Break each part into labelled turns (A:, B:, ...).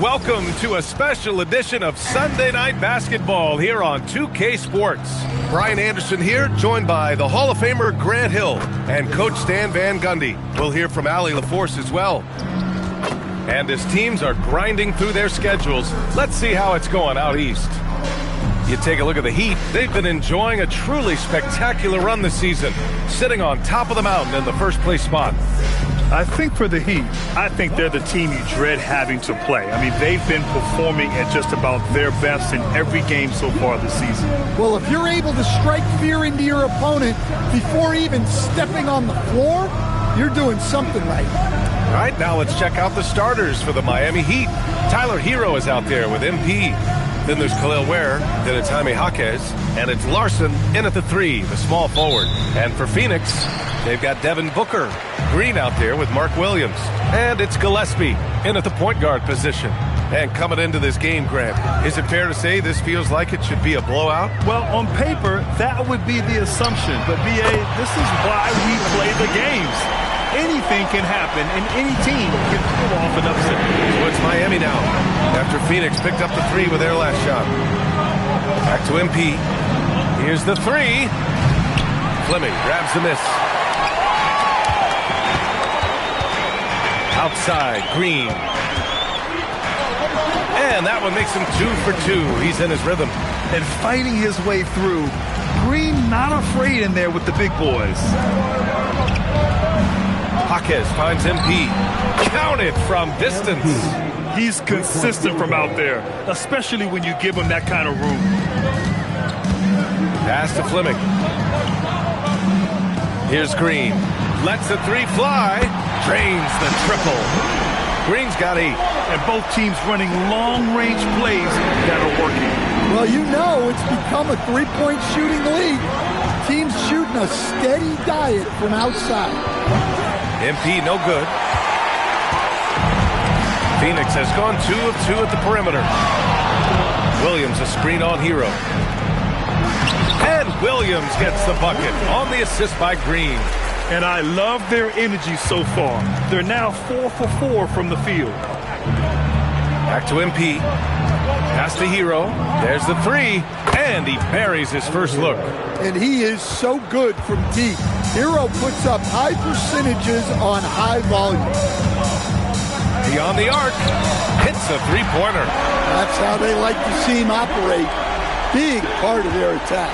A: Welcome to a special edition of Sunday Night Basketball here on 2K Sports. Brian Anderson here, joined by the Hall of Famer Grant Hill and Coach Stan Van Gundy. We'll hear from Allie LaForce as well. And as teams are grinding through their schedules, let's see how it's going out east. You take a look at the Heat. They've been enjoying a truly spectacular run this season, sitting on top of the mountain in the first place spot.
B: I think for the Heat, I think they're the team you dread having to play. I mean, they've been performing at just about their best in every game so far this season.
C: Well, if you're able to strike fear into your opponent before even stepping on the floor, you're doing something right.
A: All right, now let's check out the starters for the Miami Heat. Tyler Hero is out there with MP. Then there's Khalil Ware, then it's Jaime Jaquez, and it's Larson in at the 3, the small forward. And for Phoenix, they've got Devin Booker. Green out there with Mark Williams. And it's Gillespie in at the point guard position. And coming into this game, Grant, is it fair to say this feels like it should be a blowout?
B: Well, on paper, that would be the assumption. But, B.A., this is why we play the games. Anything can happen, and any team can pull off an upset.
A: So it's Miami now, after Phoenix picked up the 3 with their last shot. Back to MP. Here's the 3. Fleming grabs the miss. Outside, Green. And that one makes him 2 for 2. He's in his rhythm.
B: And fighting his way through. Green not afraid in there with the big boys.
A: Jaquez finds MP. Counted from distance.
B: He's consistent from out there, especially when you give him that kind of room.
A: Pass to Fleming. Here's Green. Lets the 3 fly. Drains the triple. Green's got 8.
B: And both teams running long-range plays that are working.
C: Well, you know it's become a three-point shooting league. Teams shooting a steady diet from outside.
A: MP no good. Phoenix has gone 2 of 2 at the perimeter. Williams a screen on Hero. And Williams gets the bucket on the assist by Green.
B: And I love their energy so far. They're now 4 for 4 from the field.
A: Back to MP. Pass to Hero. There's the 3. And he buries his first look.
C: And he is so good from deep. Hero puts up high percentages on high volume.
A: Beyond the arc. Hits a 3-pointer.
C: That's how they like to see him operate. Big part of their attack.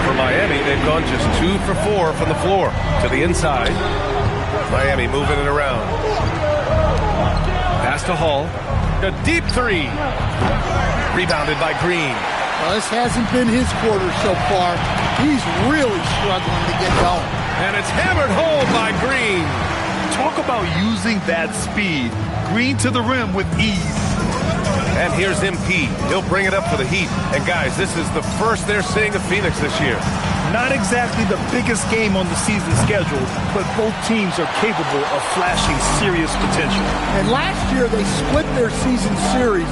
A: For Miami, they've gone just 2 for 4 from the floor to the inside. Miami moving it around. Pass to Hall. A deep 3. Rebounded by Green.
C: Well, this hasn't been his quarter so far. He's really struggling to get going.
A: And it's hammered home by Green.
B: Talk about using that speed. Green to the rim with ease.
A: And here's MP. He'll bring it up for the Heat. And guys, this is the first they're seeing of Phoenix this year.
B: Not exactly the biggest game on the season schedule, but both teams are capable of flashing serious potential.
C: And last year they split their season series,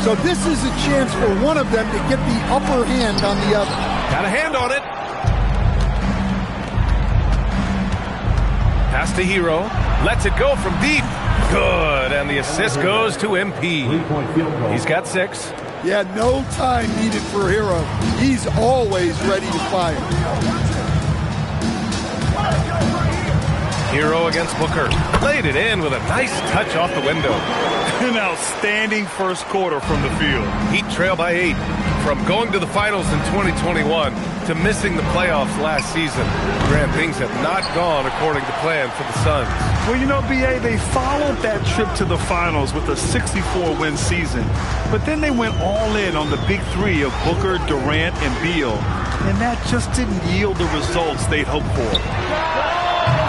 C: so this is a chance for one of them to get the upper hand on the other.
A: Got a hand on it. Pass to Hero. Lets it go from deep. Good. And the assist goes to MP. He's got 6.
C: Yeah, no time needed for Hero. He's always ready to fire.
A: Hero against Booker. Laid it in with a nice touch off the window.
B: An outstanding first quarter from the field.
A: Heat trail by 8. From going to the finals in 2021 to missing the playoffs last season, Grant, things have not gone according to plan for the Suns.
B: Well, you know, B.A., they followed that trip to the finals with a 64-win season. But then they went all in on the big three of Booker, Durant, and Beal. And that just didn't yield the results they'd hoped for.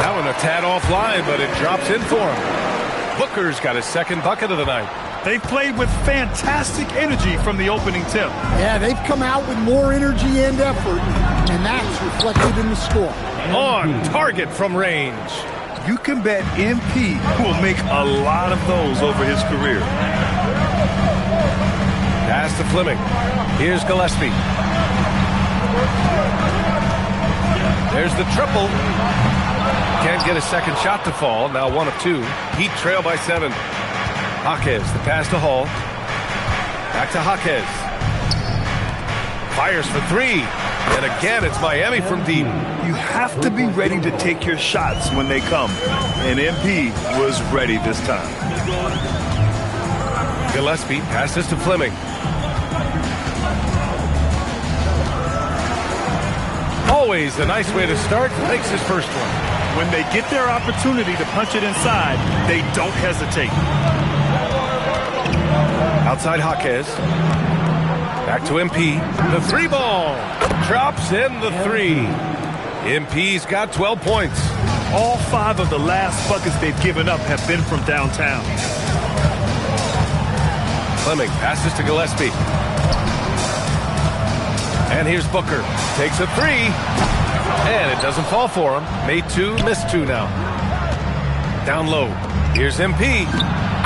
A: That one a tad offline, but it drops in for him. Booker's got his second bucket of the night.
B: They've played with fantastic energy from the opening tip.
C: Yeah, they've come out with more energy and effort, and that's reflected in the score.
A: On target from range.
B: You can bet MP will make a lot of those over his career.
A: Pass to Fleming. Here's Gillespie. There's the triple. Can't get a second shot to fall. Now 1 of 2. Heat trail by 7. Jaquez, the pass to Hall. Back to Jaquez. Fires for 3. And again, it's Miami from deep.
B: You have to be ready to take your shots when they come. And MP was ready this time.
A: Gillespie passes to Fleming. Always a nice way to start. Makes his first one.
B: When they get their opportunity to punch it inside, they don't hesitate.
A: Outside Jaquez. Back to MP. The 3 ball. Drops in the 3. MP's got 12 points.
B: All 5 of the last buckets they've given up have been from downtown.
A: Fleming passes to Gillespie. And here's Booker. Takes a 3. And it doesn't fall for him. Made 2, missed 2 now. Down low. Here's MP.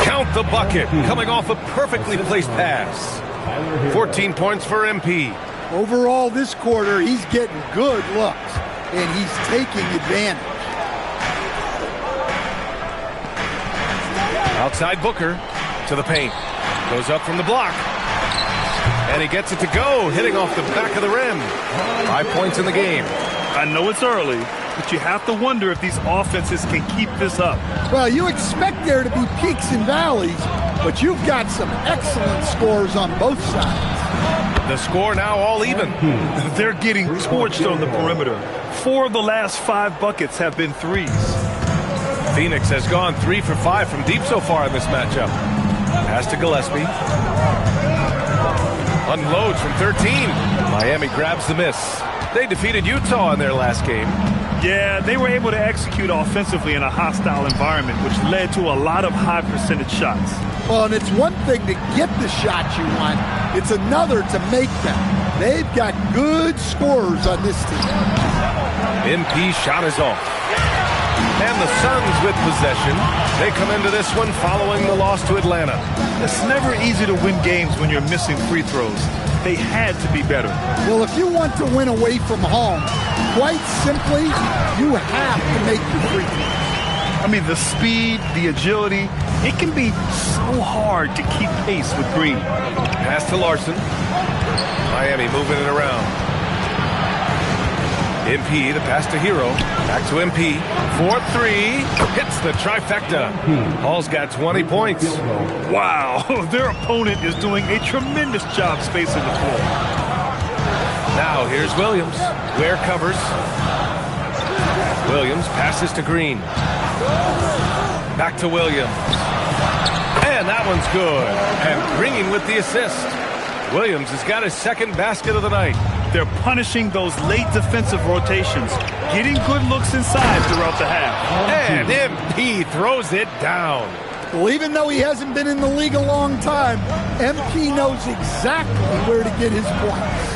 A: Count the bucket. Coming off a perfectly placed pass. 14 points for MP.
C: Overall, this quarter, he's getting good looks, and he's taking advantage.
A: Outside Booker to the paint. Goes up from the block. And he gets it to go, hitting off the back of the rim. 5 points in the game.
B: I know it's early, but you have to wonder if these offenses can keep this up.
C: Well, you expect there to be peaks and valleys, but you've got some excellent scores on both sides.
A: The score now all even.
B: They're getting torched on the perimeter. 4 of the last 5 buckets have been threes.
A: Phoenix has gone 3 for 5 from deep so far in this matchup. Pass to Gillespie. Unloads from 13. Miami grabs the miss. They defeated Utah in their last game.
B: Yeah, they were able to execute offensively in a hostile environment, which led to a lot of high percentage shots.
C: Well, and it's one thing to get the shots you want. It's another to make them. They've got good scorers on this team.
A: MP shot is off. And the Suns with possession. They come into this one following the loss to Atlanta.
B: It's never easy to win games when you're missing free throws. They had to be better.
C: Well, if you want to win away from home, quite simply, you have to make your free throws.
B: I mean, the speed, the agility, it can be so hard to keep pace with Green.
A: Pass to Larson. Miami moving it around. MP, the pass to Hero. Back to MP. 4-3. Hits the trifecta. Hall's got 20 points.
B: Wow, their opponent is doing a tremendous job spacing the floor.
A: Now here's Williams. Ware covers. Williams passes to Green. Back to Williams. And that one's good. And Green with the assist. Williams has got his second basket of the night.
B: They're punishing those late defensive rotations, getting good looks inside throughout the half.
A: And MP throws it down.
C: Well, even though he hasn't been in the league a long time, MP knows exactly where to get his points.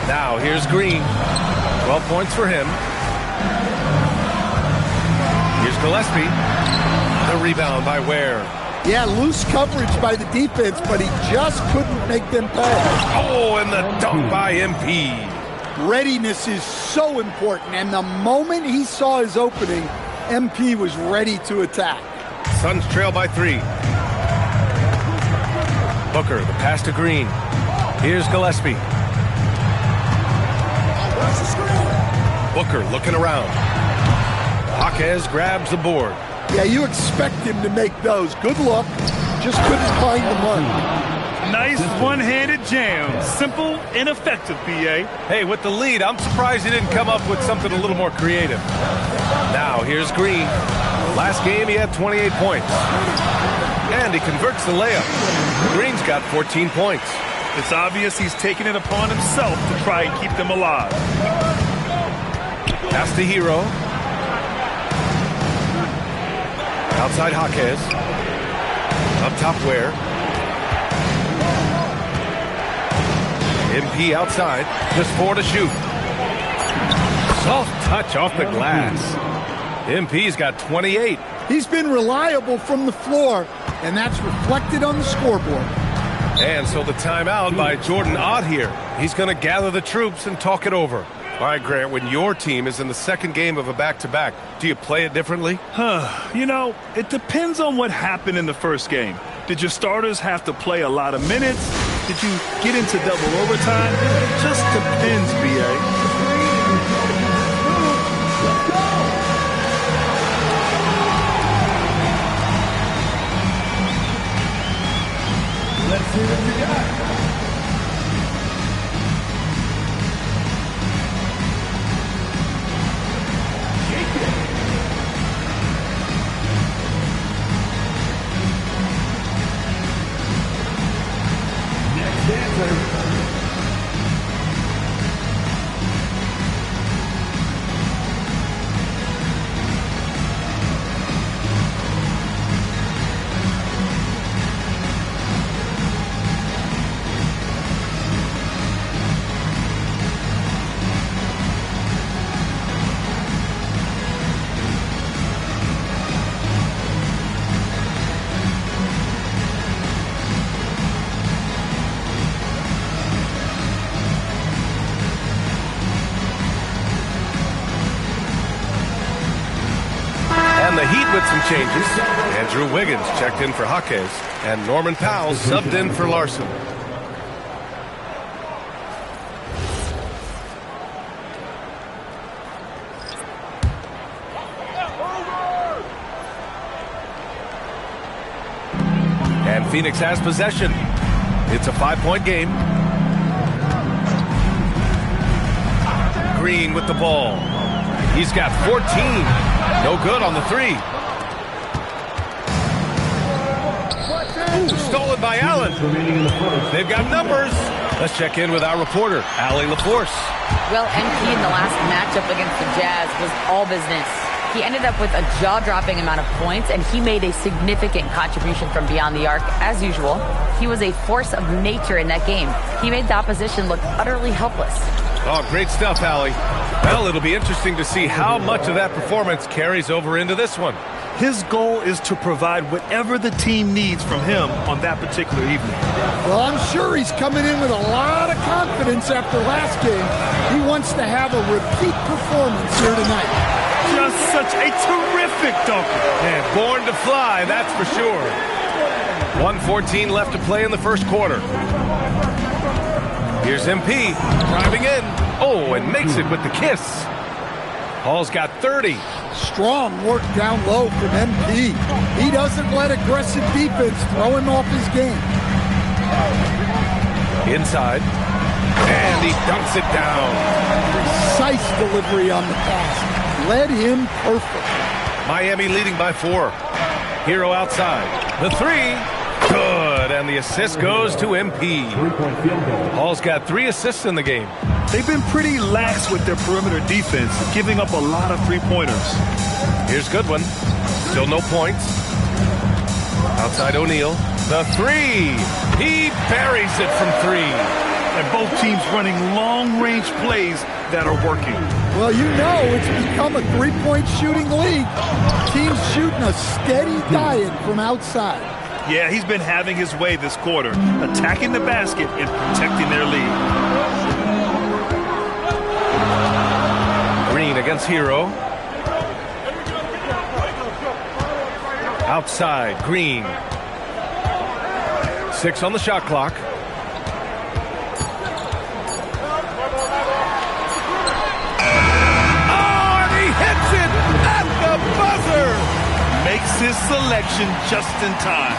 A: Now here's Green. 12 points for him. Here's Gillespie. The rebound by Ware.
C: Yeah, loose coverage by the defense, but he just couldn't make them pay.
A: Oh, and the dunk by MP.
C: Readiness is so important, and the moment he saw his opening, MP was ready to attack.
A: Suns trail by 3. Booker, the pass to Green. Here's Gillespie. Booker looking around. Jaquez grabs the board.
C: Yeah, you expect him to make those. Good luck. Just couldn't find the money.
B: Nice one-handed jam. Simple and effective, B.A.
A: Hey, with the lead, I'm surprised he didn't come up with something a little more creative. Now, here's Green. Last game, he had 28 points. And he converts the layup. Green's got 14 points.
B: It's obvious he's taking it upon himself to try and keep them alive.
A: Pass to Hero. Outside Jaquez. Up top Ware. MP outside. Just 4 to shoot. Soft touch off the glass. MP's got 28.
C: He's been reliable from the floor, and that's reflected on the scoreboard.
A: And so the timeout by Jordan Ott here. He's going to gather the troops and talk it over. All right, Grant, when your team is in the second game of a back-to-back, do you play it differently?
B: You know, it depends on what happened in the first game. Did your starters have to play a lot of minutes? Did you get into double overtime? It just depends, B.A.
D: Let's see what you got.
A: And the Heat with some changes. Andrew Wiggins checked in for Jaquez, and Norman Powell subbed in for Larson. And Phoenix has possession. It's a 5-point game. Green with the ball. He's got 14. No good on the 3. Ooh, stolen by Allen. They've got numbers. Let's check in with our reporter, Allie LaForce.
E: Well, MP in the last matchup against the Jazz was all business. He ended up with a jaw-dropping amount of points, and he made a significant contribution from beyond the arc, as usual. He was a force of nature in that game. He made the opposition look utterly helpless.
A: Oh, great stuff, Allie. Well, it'll be interesting to see how much of that performance carries over into this one.
B: His goal is to provide whatever the team needs from him on that particular evening.
C: Well, I'm sure he's coming in with a lot of confidence after last game. He wants to have a repeat performance here tonight.
B: Just such a terrific dunker.
A: And born to fly, that's for sure. 1:14 left to play in the first quarter. Here's MP driving in. Oh, and makes it with the kiss. Hall's got 30.
C: Strong work down low from MP. He doesn't let aggressive defense throw him off his game.
A: Inside. And he dunks it down.
C: Precise delivery on the pass. Led him perfect.
A: Miami leading by 4. Hero outside. The 3. Good. And the assist goes to MP. Hall's got 3 assists in the game.
B: They've been pretty lax with their perimeter defense, giving up a lot of three-pointers.
A: Here's Goodwin. Still no points. Outside O'Neal. The 3. He buries it from 3.
B: and both teams running long-range plays that are working.
C: Well, you know it's become a three-point shooting league. Teams shooting a steady diet from outside.
B: Yeah, he's been having his way this quarter, attacking the basket and protecting their lead.
A: Green against Hero. Outside, Green. 6 on the shot clock. Oh, and he hits it at the buzzer!
B: Makes his selection just in time.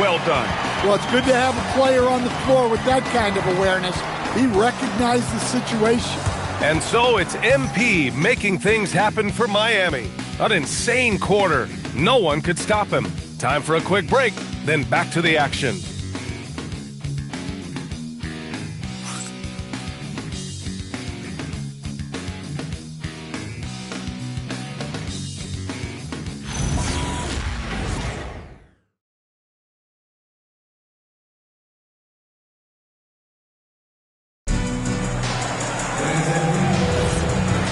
B: Well done.
C: Well, it's good to have a player on the floor with that kind of awareness. He recognized the situation.
A: And so it's MP making things happen for Miami. An insane quarter. No one could stop him. Time for a quick break, then back to the action.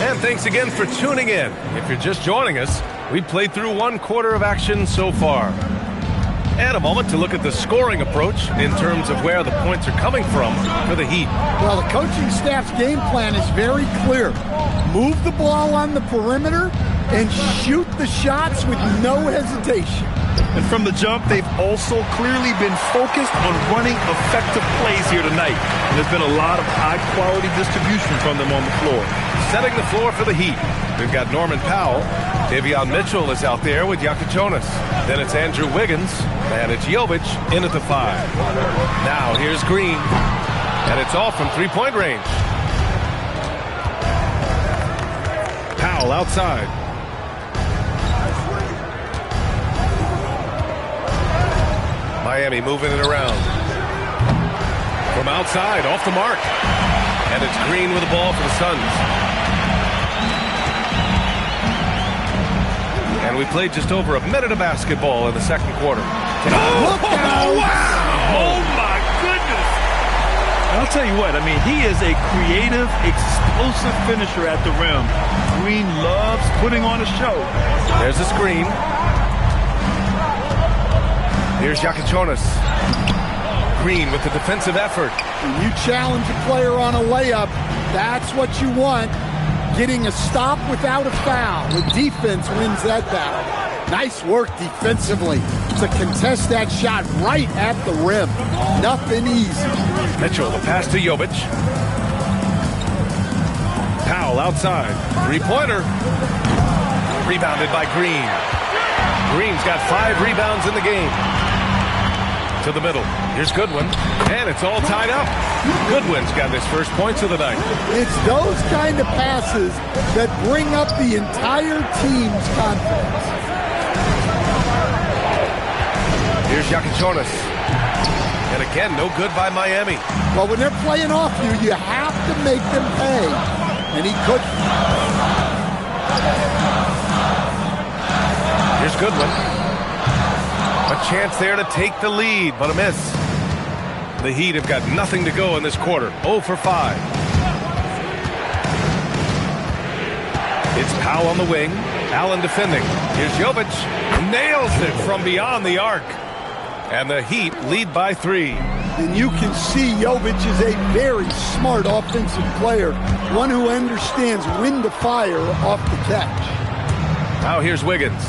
A: And thanks again for tuning in. If you're just joining us, we've played through one quarter of action so far. And a moment to look at the scoring approach in terms of where the points are coming from for the Heat.
C: Well, the coaching staff's game plan is very clear. Move the ball on the perimeter and shoot the shots with no hesitation.
B: And from the jump, they've also clearly been focused on running effective plays here tonight. And there's been a lot of high-quality distribution from them on the floor.
A: Setting the floor for the Heat. We've got Norman Powell. Davion Mitchell is out there with Jonas. Then it's Andrew Wiggins. And it's Jovic in at the 5. Now here's Green. And it's all from three-point range. Powell outside. Miami moving it around. From outside, off the mark. And it's Green with the ball for the Suns. And we played just over a minute of basketball in the second quarter.
B: Oh, wow! Oh, my goodness! I'll tell you what, I mean, he is a creative, explosive finisher at the rim. Green loves putting on a show.
A: There's a screen. Here's Jonas. Green with the defensive effort.
C: When you challenge a player on a layup, that's what you want. Getting a stop without a foul. The defense wins that battle. Nice work defensively to contest that shot right at the rim. Nothing easy.
A: Mitchell, the pass to Jovic. Powell outside. Three-pointer. Rebounded by Green. Green's got 5 rebounds in the game. To the middle. Here's Goodwin. And it's all tied up. Goodwin's got his first points of the night.
C: It's those kind of passes that bring up the entire team's confidence.
A: Here's Jonas. And again, no good by Miami.
C: Well, when they're playing off you, you have to make them pay. And he couldn't.
A: Here's Goodwin. A chance there to take the lead, but a miss. The Heat have got nothing to go in this quarter. 0 for 5. It's Powell on the wing. Allen defending. Here's Jovic. Nails it from beyond the arc. And the Heat lead by 3.
C: And you can see Jovic is a very smart offensive player. One who understands when to fire off the catch.
A: Now here's Wiggins.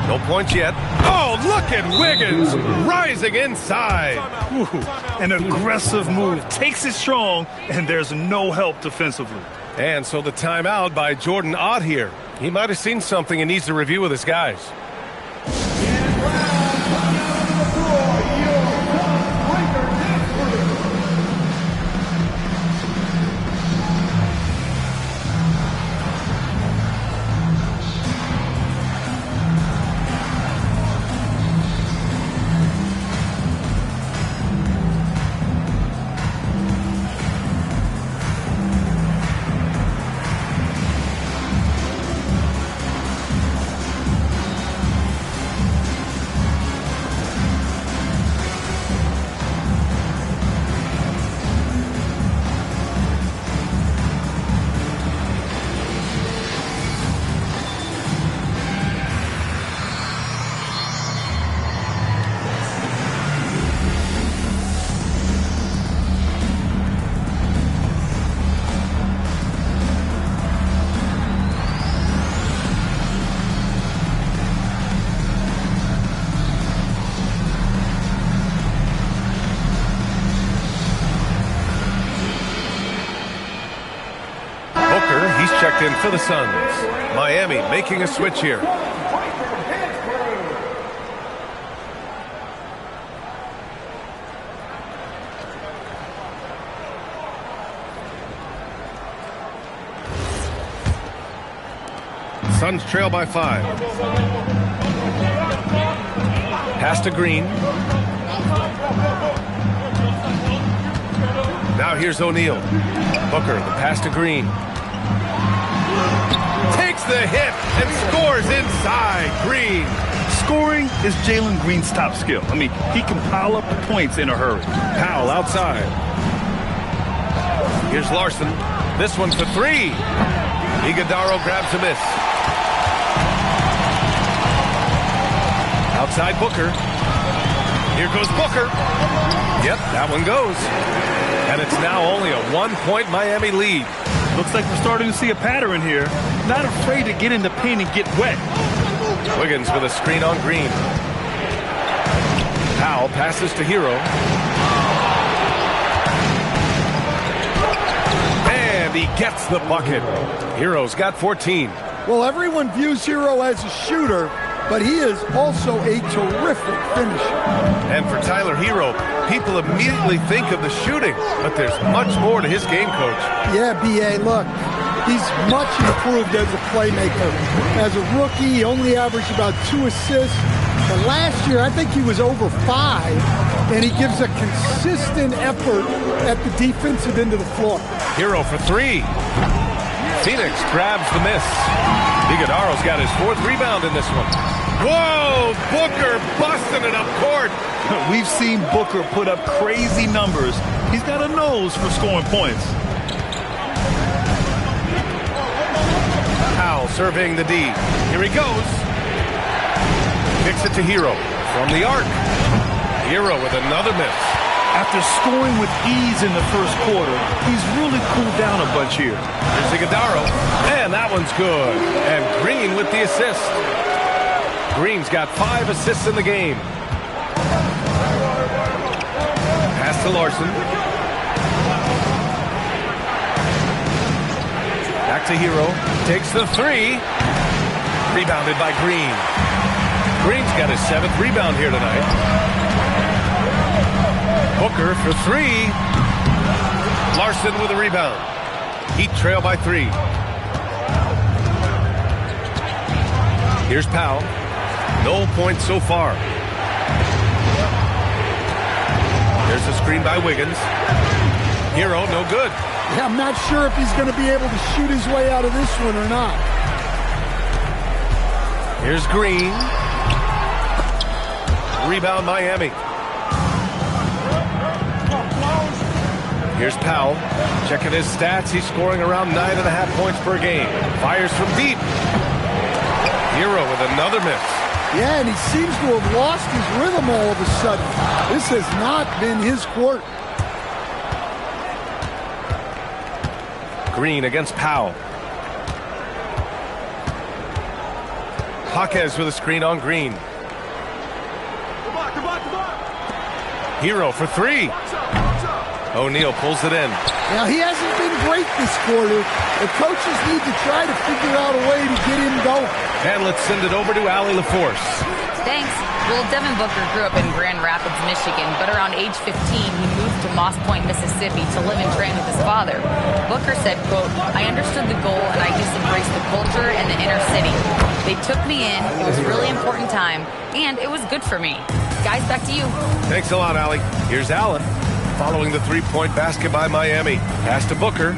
A: No points yet. Oh, look at Wiggins rising inside.
B: Ooh, an aggressive move. Takes it strong, and there's no help defensively.
A: And so the timeout by Jordan Ott here. He might have seen something and needs to review with his guys. checked in for the Suns. Miami making a switch here. Suns trail by 5. Pass to Green. Now here's O'Neal. Booker, the pass to Green. Takes the hit and scores inside. Green.
B: Scoring is Jalen Green's top skill. I mean, he can pile up the points in a hurry.
A: Powell outside. Here's Larson. This one for 3. Iguodala grabs a miss. Outside Booker. Here goes Booker. Yep, that one goes. And it's now only a 1-point Miami lead.
B: Looks like we're starting to see a pattern here. Not afraid to get in the paint and get wet.
A: Wiggins with a screen on Green. Powell passes to Hero. And he gets the bucket. Hero's got 14.
C: Well, everyone views Hero as a shooter, but he is also a terrific finisher.
A: And for Tyler Hero, people immediately think of the shooting, but there's much more to his game, Coach.
C: Yeah, B.A., look, he's much improved as a playmaker. As a rookie, he only averaged about 2 assists. But last year, I think he was over 5, and he gives a consistent effort at the defensive end of the floor.
A: Hero for 3. Phoenix grabs the miss. Iguodala's got his 4th rebound in this one. Whoa! Booker busting it up court.
B: We've seen Booker put up crazy numbers. He's got a nose for scoring points.
A: Powell surveying the D. Here he goes. Kicks it to Hero from the arc. Hero with another miss.
B: After scoring with ease in the first quarter, he's really cooled down a bunch here.
A: Here's Iguodala. And that one's good. And Green with the assist. Green's got 5 assists in the game. Pass to Larson. Back to Hero. Takes the 3. Rebounded by Green. Green's got his 7th rebound here tonight. Booker for 3. Larson with a rebound. Heat trail by 3. Here's Powell. No points so far. There's a screen by Wiggins. Hero, no good.
C: Yeah, I'm not sure if he's going to be able to shoot his way out of this one or not.
A: Here's Green. Rebound Miami. Here's Powell. Checking his stats. He's scoring around 9.5 points per game. Fires from deep. Hero with another miss.
C: Yeah, and he seems to have lost his rhythm all of a sudden. This has not been his court.
A: Green against Powell. Jaquez with a screen on Green. Hero for 3. O'Neal pulls it in.
C: Now, he hasn't been great this quarter. The coaches need to try to figure out a way to get him going.
A: And let's send it over to Allie LaForce.
E: Thanks. Well, Devin Booker grew up in Grand Rapids, Michigan, but around age 15, he moved to Moss Point, Mississippi to live and train with his father. Booker said, quote, "I understood the goal and I just embraced the culture and the inner city. They took me in. It was a really important time, and it was good for me." Guys, back to you.
A: Thanks a lot, Allie. Here's Allen. Following the 3-point basket by Miami. Pass to Booker.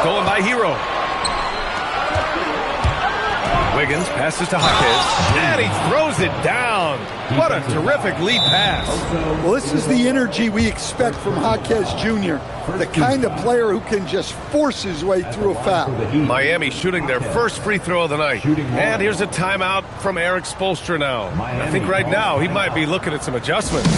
A: Stolen by Hero. Wiggins passes to Jaquez. And he throws it down. What a terrific lead pass.
C: Well, this is the energy we expect from Jaquez Jr., the kind of player who can just force his way through a foul.
A: Miami shooting their first free throw of the night. And here's a timeout from Eric Spoelstra now. I think right now he might be looking at some adjustments.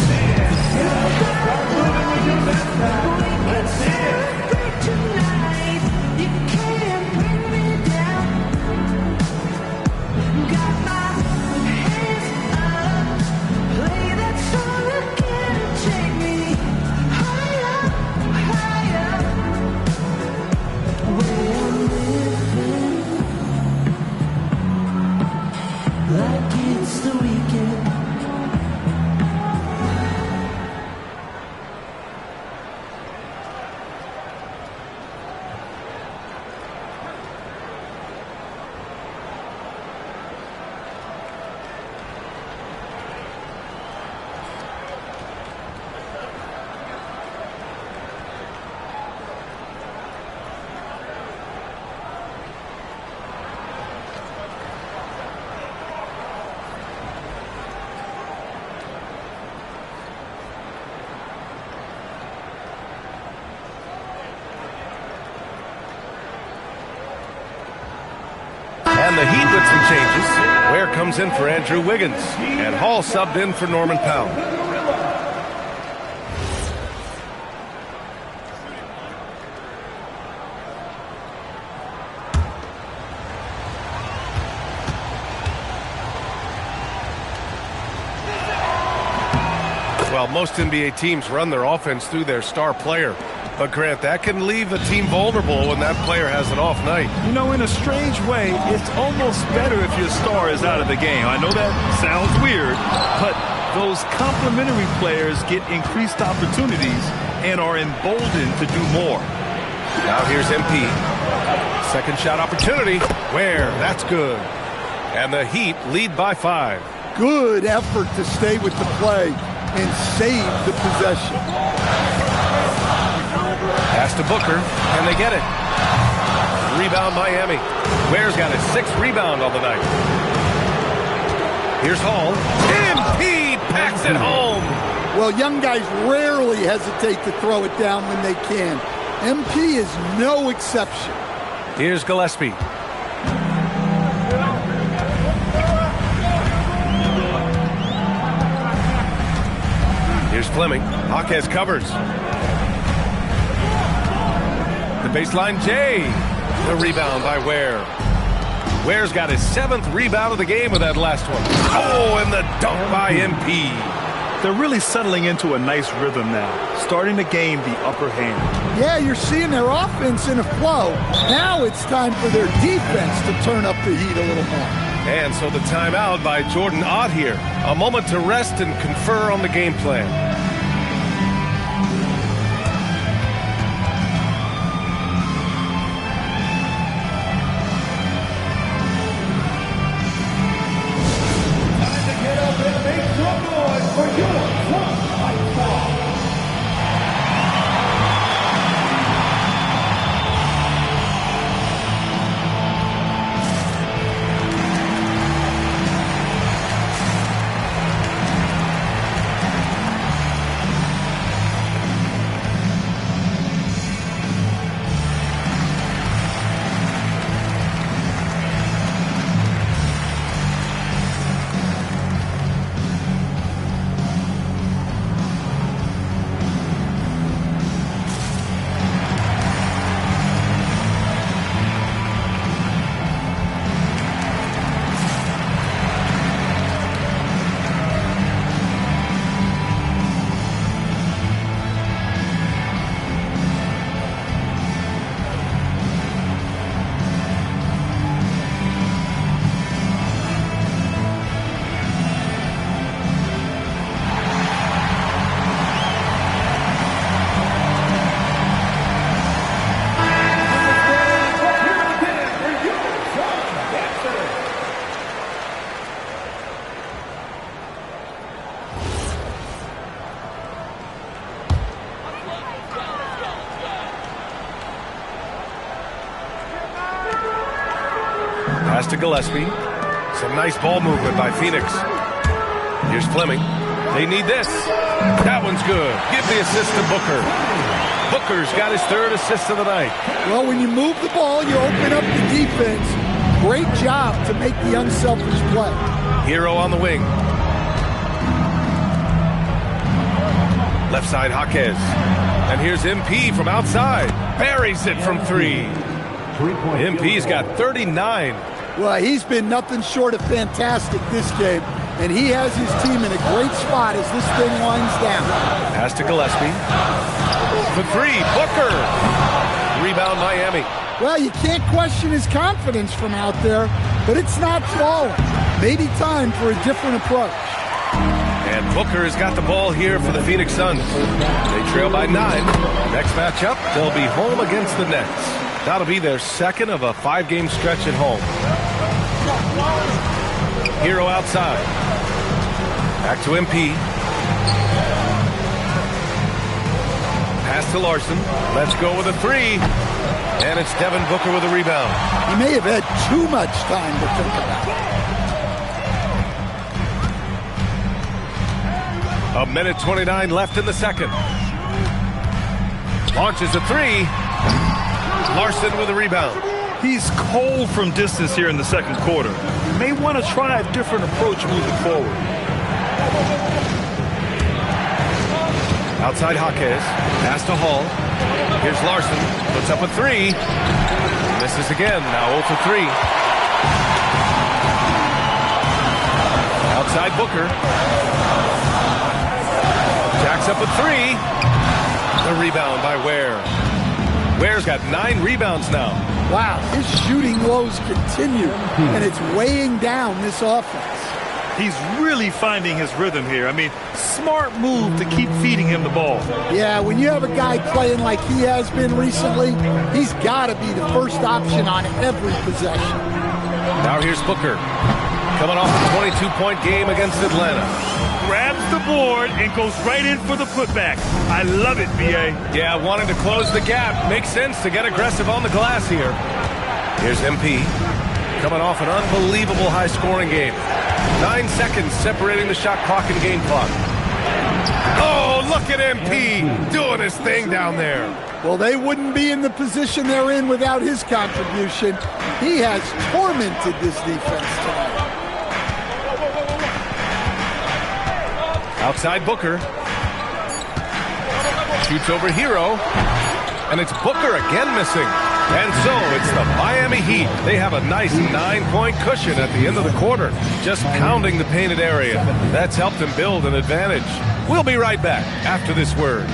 D: like it's the weekend.
A: And the Heat with some changes. Ware comes in for Andrew Wiggins. And Hall subbed in for Norman Powell. Well, most NBA teams run their offense through their star player. But, Grant, that can leave a team vulnerable when that player has an off night.
B: You know, in a strange way, it's almost better if your star is out of the game. I know that sounds weird, but those complementary players get increased opportunities and are emboldened to do more.
A: Now here's MP. Second shot opportunity. Ware, that's good. And the Heat lead by 5.
C: Good effort to stay with the play and save the possession.
A: Pass to Booker, and they get it. Rebound Miami. Ware's got his 6th rebound on the night. Here's Hall. MP packs it home.
C: Well, young guys rarely hesitate to throw it down when they can. MP is no exception.
A: Here's Gillespie. Here's Fleming. Jaquez covers. The baseline Jay. The rebound by Ware. Ware's got his 7th rebound of the game with that last one. Oh, and the dunk by MP.
B: They're really settling into a nice rhythm now, starting to gain the upper hand.
C: Yeah, you're seeing their offense in a flow. Now it's time for their defense to turn up the heat a little more.
A: And so the timeout by Jordan Ott here. A moment to rest and confer on the game plan. Pass to Gillespie. Some nice ball movement by Phoenix. Here's Fleming. They need this. That one's good. Give the assist to Booker. Booker's got his 3rd assist of the night.
C: Well, when you move the ball, you open up the defense. Great job to make the unselfish play.
A: Hero on the wing. Left side, Jaquez. And here's MP from outside. Buries it from 3. MP's got 39.
C: Well, he's been nothing short of fantastic this game, and he has his team in a great spot as this thing winds down.
A: Pass to Gillespie. For 3, Booker. Rebound Miami.
C: Well, you can't question his confidence from out there. but it's not falling. Maybe time for a different approach.
A: And Booker has got the ball here for the Phoenix Suns. They trail by 9. Next matchup, they'll be home against the Nets. That'll be their second of a 5-game stretch at home. Hero outside. Back to MP. Pass to Larson. Let's go with a 3. And it's Devin Booker with a rebound.
C: He may have had too much time to think about it.
A: A minute 29 left in the second. Launches a 3. Larson with a rebound.
B: He's cold from distance here in the second quarter. May want to try a different approach moving forward.
A: Outside Jaquez. Pass to Hall. Here's Larson. Puts up a 3. Misses again. Now 0 for 3. Outside Booker. Jacks up a 3. The rebound by Ware. Ware's got 9 rebounds now.
C: Wow, his shooting woes continue, and it's weighing down this offense.
B: He's really finding his rhythm here. I mean, smart move to keep feeding him the ball.
C: Yeah, when you have a guy playing like he has been recently, he's got to be the first option on every possession.
A: Now here's Booker. Coming off a 22-point game against Atlanta.
B: Grabs the board and goes right in for the putback. I love it, B.A.
A: Yeah, wanting to close the gap. Makes sense to get aggressive on the glass here. Here's MP. Coming off an unbelievable high-scoring game. 9 seconds separating the shot clock and game clock. Oh, look at MP doing his thing down there.
C: Well, they wouldn't be in the position they're in without his contribution. He has tormented this defense tonight.
A: Outside Booker. Shoots over Hero. And it's Booker again missing. And so it's the Miami Heat. They have a nice 9-point cushion at the end of the quarter. Just pounding the painted area. That's helped them build an advantage. We'll be right back after this word.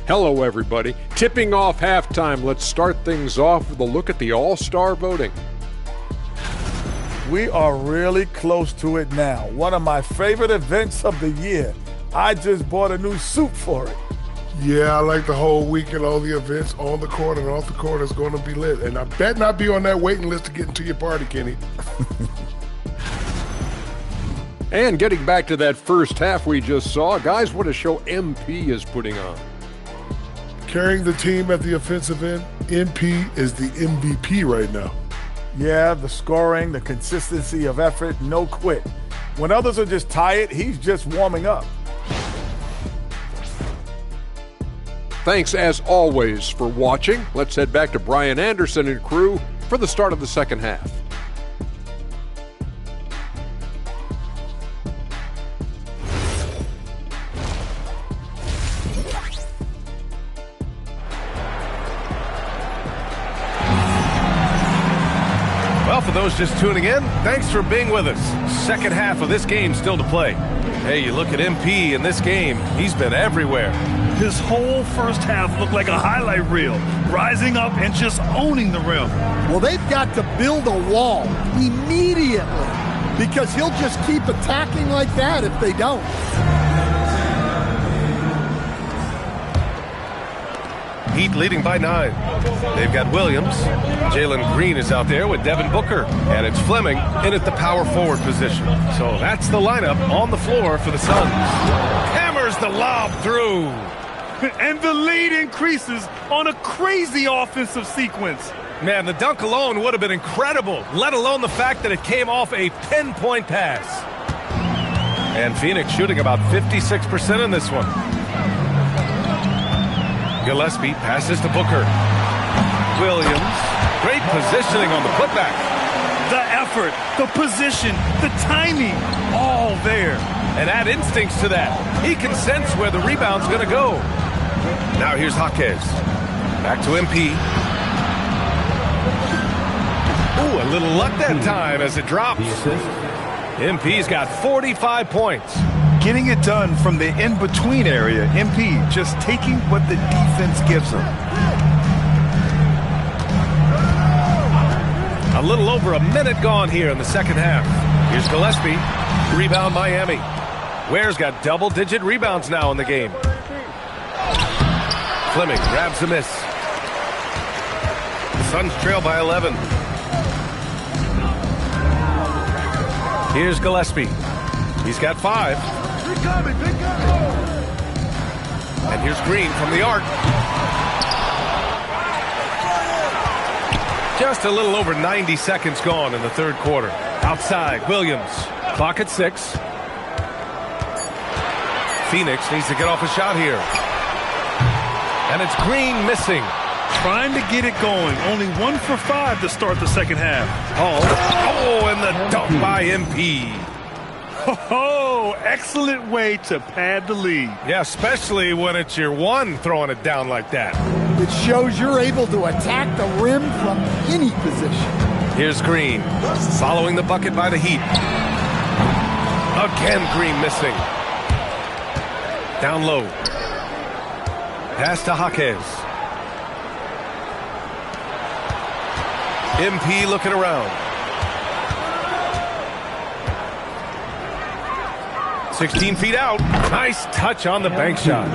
F: Hello, everybody. Tipping off halftime. Let's start things off with a look at the All-Star voting.
G: We are really close to it now. One of my favorite events of the year. I just bought a new suit for it.
H: Yeah, I like the whole weekend, all the events on the court and off the court is going to be lit. And I bet not be on that waiting list to get into your party, Kenny.
F: And getting back to that first half we just saw, guys, what a show MP is putting on.
H: Carrying the team at the offensive end, MP is the MVP right now.
G: Yeah, the scoring, the consistency of effort, no quit. When others are just tired, he's just warming up.
F: Thanks, as always, for watching. Let's head back to Brian Anderson and crew for the start of the second half.
A: Well, for those just tuning in, thanks for being with us. Second half of this game still to play. Hey, you look at MP in this game, he's been everywhere.
B: His whole first half looked like a highlight reel, rising up and just owning the rim.
C: Well, they've got to build a wall immediately because he'll just keep attacking like that if they don't.
A: Heat leading by 9. They've got Williams. Jalen Green is out there with Devin Booker. And it's Fleming in at the power forward position. So that's the lineup on the floor for the Suns. Hammers the lob through.
B: And the lead increases on a crazy offensive sequence.
A: Man, the dunk alone would have been incredible, let alone the fact that it came off a pinpoint pass. And Phoenix shooting about 56% in this one. Gillespie passes to Booker. Williams, great positioning on the putback.
B: The effort, the position, the timing, all there.
A: And add instincts to that. He can sense where the rebound's going to go. Now here's Jaquez. Back to MP. Ooh, a little luck that time as it drops. MP's got 45 points.
B: Getting it done from the in-between area. MP just taking what the defense gives him.
A: A little over a minute gone here in the second half. Here's Gillespie. Rebound Miami. Ware's got double-digit rebounds now in the game. Fleming grabs the miss. The Suns trail by 11. Here's Gillespie. He's got 5. And here's Green from the arc. Just a little over 90 seconds gone in the third quarter. Outside, Williams. Clock at 6. Phoenix needs to get off a shot here. And it's Green missing.
B: Trying to get it going. Only 1 for 5 to start the second half.
A: Oh, and the dunk by MP.
B: Oh, excellent way to pad the lead.
A: Yeah, especially when it's your one throwing it down like that.
C: It shows you're able to attack the rim from any position.
A: Here's Green, following the bucket by the Heat. Again, Green missing. Down low. Pass to Jaquez. MP looking around. 16 feet out. Nice touch on the bank shot.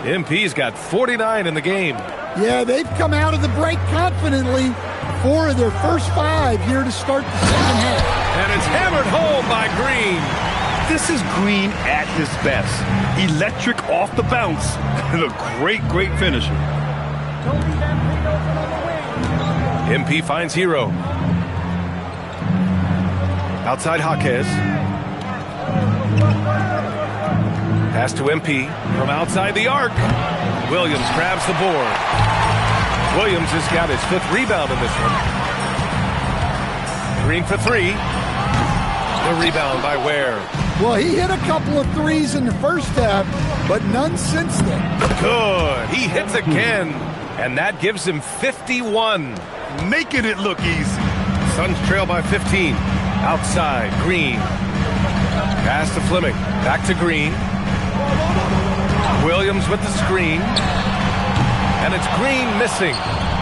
A: MP's got 49 in the game.
C: Yeah, they've come out of the break confidently. 4 of their first 5 here to start the second half.
A: And it's hammered home by Green.
B: This is Green at his best. Electric off the bounce. And a great finisher.
A: MP finds Hero. Outside Jaquez. Pass to MP from outside the arc. Williams grabs the board. Williams has got his 5th rebound in this one. Green for 3. The rebound by Ware.
C: Well, he hit a couple of threes in the first half, but none since then.
A: Good. He hits again, and that gives him 51.
B: Making it look easy.
A: Suns trail by 15. Outside, Green. Pass to Fleming. Back to Green. Williams with the screen. And it's Green missing.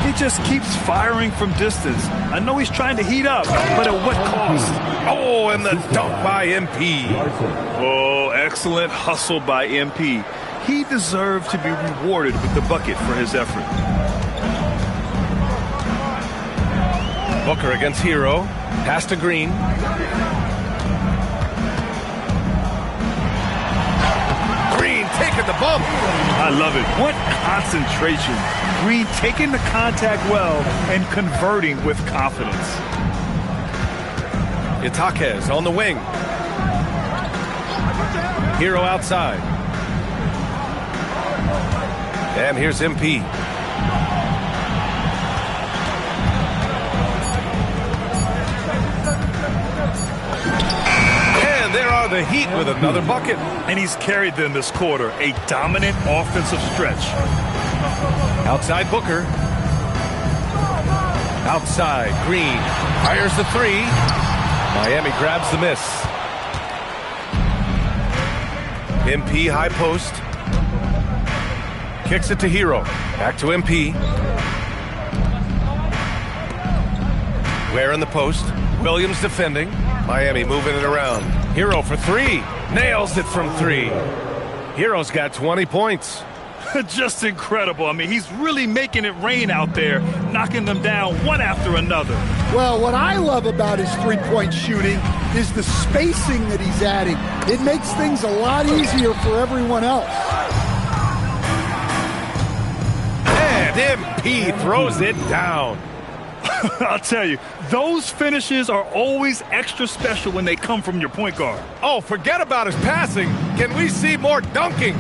B: He just keeps firing from distance. I know he's trying to heat up, but at what cost?
A: Oh, and the dunk by MP.
B: Oh, excellent hustle by MP. He deserved to be rewarded with the bucket for his effort.
A: Booker against Hero. Pass to Green. Green taking the bump.
B: I love it. What concentration. Green taking the contact well and converting with confidence.
A: It's Jaquez on the wing. Hero outside. And here's MP. And there are the Heat with another bucket.
B: And he's carried them this quarter. A dominant offensive stretch.
A: Outside Booker. Outside Green. Fires the 3. Miami grabs the miss. MP high post. Kicks it to Hero. Back to MP. Ware in the post. Williams defending. Miami moving it around. Hero for 3. Nails it from 3. Hero's got 20 points.
B: Just incredible. I mean, he's really making it rain out there, knocking them down one after another.
C: Well, what I love about his three-point shooting is the spacing that he's adding. It makes things a lot easier for everyone else.
A: And MP throws it down.
B: I'll tell you, those finishes are always extra special when they come from your point guard.
A: Oh, forget about his passing. Can we see more dunking?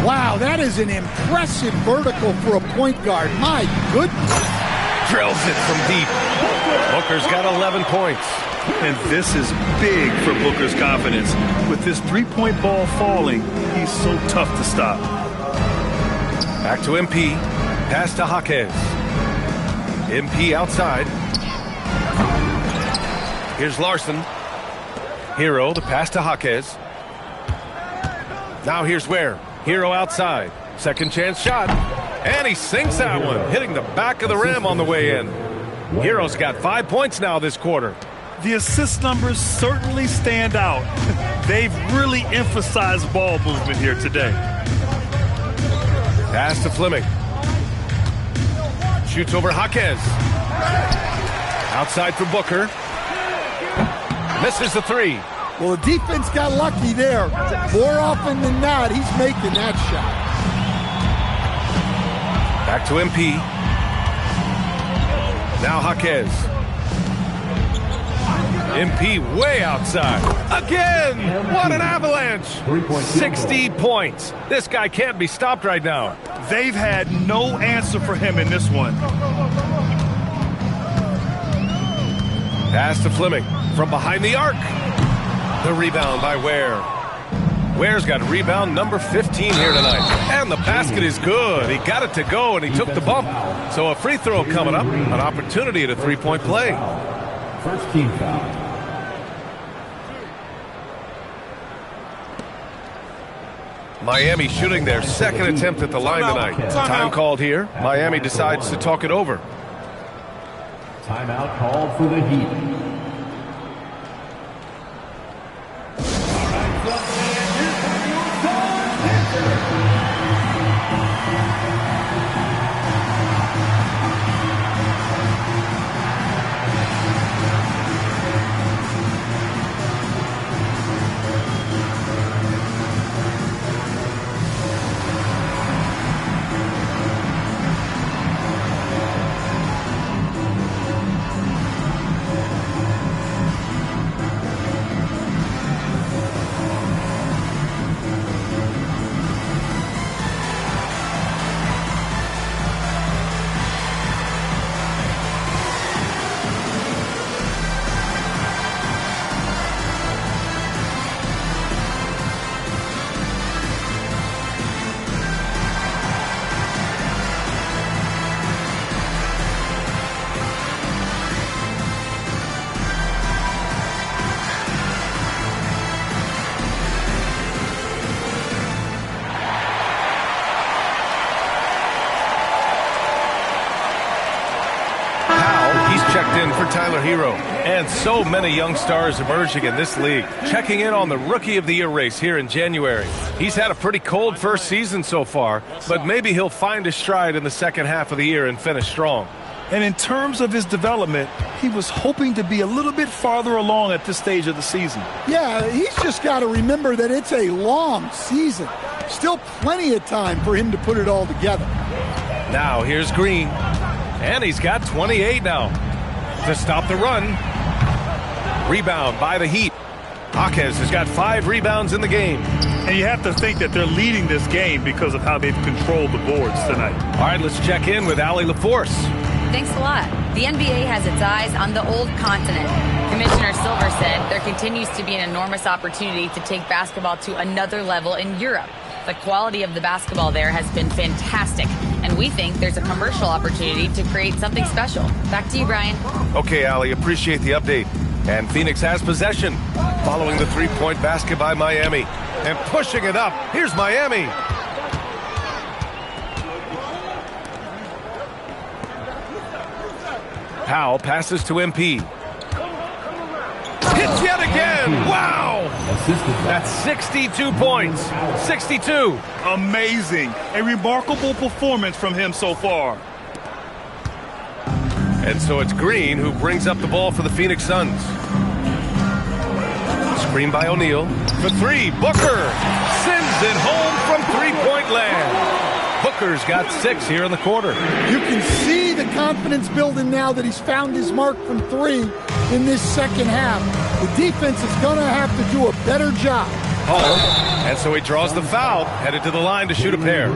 C: Wow, that is an impressive vertical for a point guard. My goodness.
A: Drills it from deep. Booker's got 11 points.
B: And this is big for Booker's confidence. With this three-point ball falling, he's so tough to stop.
A: Back to MP. Pass to Jaquez. MP outside. Here's Larson. Hero, the pass to Jaquez. Now here's Ware. Hero outside. Second chance shot. And he sinks that one, hitting the back of the rim on the way in. Hero's got 5 points now this quarter.
B: The assist numbers certainly stand out. They've really emphasized ball movement here today.
A: Pass to Fleming. Shoots over Jaquez. Outside for Booker. Misses the three.
C: Well, the defense got lucky there. More often than not, he's making that shot.
A: Back to MP. Now Jaquez. MP way outside. Again! What an avalanche! 60 points. This guy can't be stopped right now.
B: They've had no answer for him in this one.
A: Pass to Fleming from behind the arc. The rebound by Ware. Ware's got rebound number 15 here tonight. And the basket is good. He got it to go, and he took the bump. So a free throw coming up. An opportunity at a three-point play.
D: First team foul.
A: Miami shooting their second attempt at the line tonight. Time called here. Miami decides to talk it over.
D: Timeout called for the Heat.
A: In for Tyler Hero. And so many young stars emerging in this league. Checking in on the Rookie of the Year race here in January. He's had a pretty cold first season so far, but maybe he'll find his stride in the second half of the year and finish strong.
B: And in terms of his development, he was hoping to be a little bit farther along at this stage of the season.
C: Yeah, he's just got to remember that it's a long season. Still plenty of time for him to put it all together.
A: Now here's Green. And he's got 28 now. To stop the run. Rebound by the Heat. Jaquez has got 5 rebounds in the game.
B: And you have to think that they're leading this game because of how they've controlled the boards tonight.
A: All right, let's check in with Allie LaForce.
E: Thanks a lot. The NBA has its eyes on the old continent. Commissioner Silver said there continues to be an enormous opportunity to take basketball to another level in Europe. The quality of the basketball there has been fantastic, and we think there's a commercial opportunity to create something special. Back to you, Brian.
A: Okay, Allie, appreciate the update. And Phoenix has possession, following the three-point basket by Miami. And pushing it up, here's Miami. Powell passes to MP. Hits yet again! Wow! That's 62 points. 62.
B: Amazing. A remarkable performance from him so far.
A: And so it's Green who brings up the ball for the Phoenix Suns. Screen by O'Neal. For three, Booker sends it home from three-point land. Booker's got 6 here in the quarter.
C: You can see the confidence building now that he's found his mark from 3 in this second half. The defense is going to have to do a better job.
A: And so he draws the foul, headed to the line to shoot a pair.